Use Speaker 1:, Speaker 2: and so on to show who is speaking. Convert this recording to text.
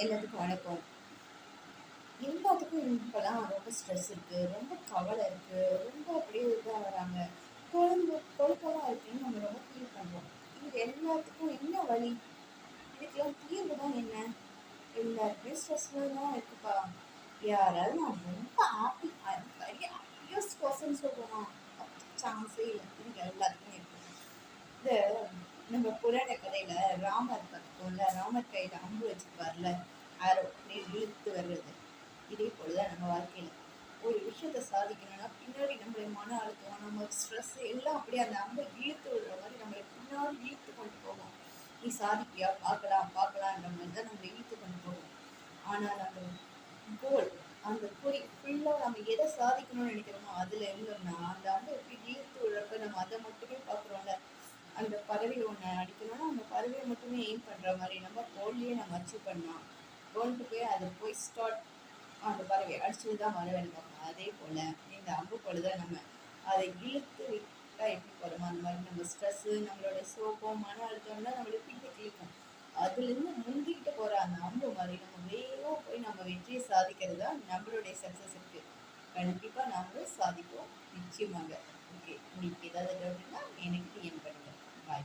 Speaker 1: எல்லாத்துக்கும் வணக்கம். எல்லாத்துக்கும் இப்போலாம் ரொம்ப ஸ்ட்ரெஸ் இருக்கு, ரொம்ப கவலை இருக்கு, ரொம்ப அப்படியே இதாக வராங்க. குழப்பமா இருக்குன்னு நம்ம ரொம்ப ஃபீல் பண்றோம். இது எல்லாத்துக்கும் என்ன வழி? இதுக்கெல்லாம் தீர்வு தான் என்ன? எல்லாருக்குமே ஸ்ட்ரெஸ்ல தான் இருக்குப்பா. யாராவது நான் ரொம்ப ஹாப்பி பெரிய ஹாப்பியஸ்ட் பர்சன் சொல்லுவோமா? சான்ஸே இல்லை. இது எல்லாத்துக்கும் இருக்கு. இந்த நம்ம புராண கதையில ராமர் பார்த்துக்கோம்ல, ராமர் கையில அம்பு வச்சிருப்பார்ல, ஆரோ அப்படியே இழுத்து வர்றது. இதே போலதான் நம்ம வாழ்க்கையில ஒரு விஷயத்த சாதிக்கணும்னா பின்னாடி நம்மளுடைய மன அழுத்தம், நம்ம ஸ்ட்ரெஸ் எல்லாம் அப்படியே அந்த அம்பை இழுத்து விடுற மாதிரி நம்மளை பின்னாடி இழுத்து கொண்டு போகும். நீ சாதிப்பியா, பார்க்கலாம் பார்க்கலான்ற மாதிரி தான் நம்ம இழுத்து கொண்டு போகும். ஆனால் அந்த கோல், அந்த குறி ஃபுல்லாக நம்ம எதை சாதிக்கணும்னு நினைக்கிறோமோ அதுல இருந்தோம்னா அந்த அம்பை எப்படி இழுத்து விடுறப்ப நம்ம அதை மட்டுமே பார்க்குறோம்ல. அந்த பறவை ஒன்று அடிக்கணும்னா அந்த பறவையை மட்டுமே எய்ம் பண்ணுற மாதிரி நம்ம கோல்லையே நம்ம அச்சீவ் பண்ணலாம். கோல்ட்டு போய் அதை போய் ஸ்டார்ட் அந்த பறவை அடிச்சுட்டு தான் வர வேண்டும். அதே போல் இந்த அம்பு போல நம்ம அதை இழுத்து விட்டா எப்படி போகிறோமோ அந்த மாதிரி நம்ம ஸ்ட்ரெஸ்ஸு, நம்மளோட சோகம், மன அழுத்தம்னா நம்மளை பிடிக்க கிளிக்கும். அதுலேருந்து முந்திக்கிட்டு போகிற அந்த அம்பு மாதிரி நம்ம வேகமாக போய் நம்ம வெற்றியை சாதிக்கிறது தான் நம்மளுடைய சக்ஸஸ் இருக்குது. கண்டிப்பாக நாமளும் சாதிப்போம் நிச்சயமாக. ஓகே, உங்களுக்கு ஏதாவது டவுட்னா எனக்கு டிஎம் பண்ணுங்கள். பாய்.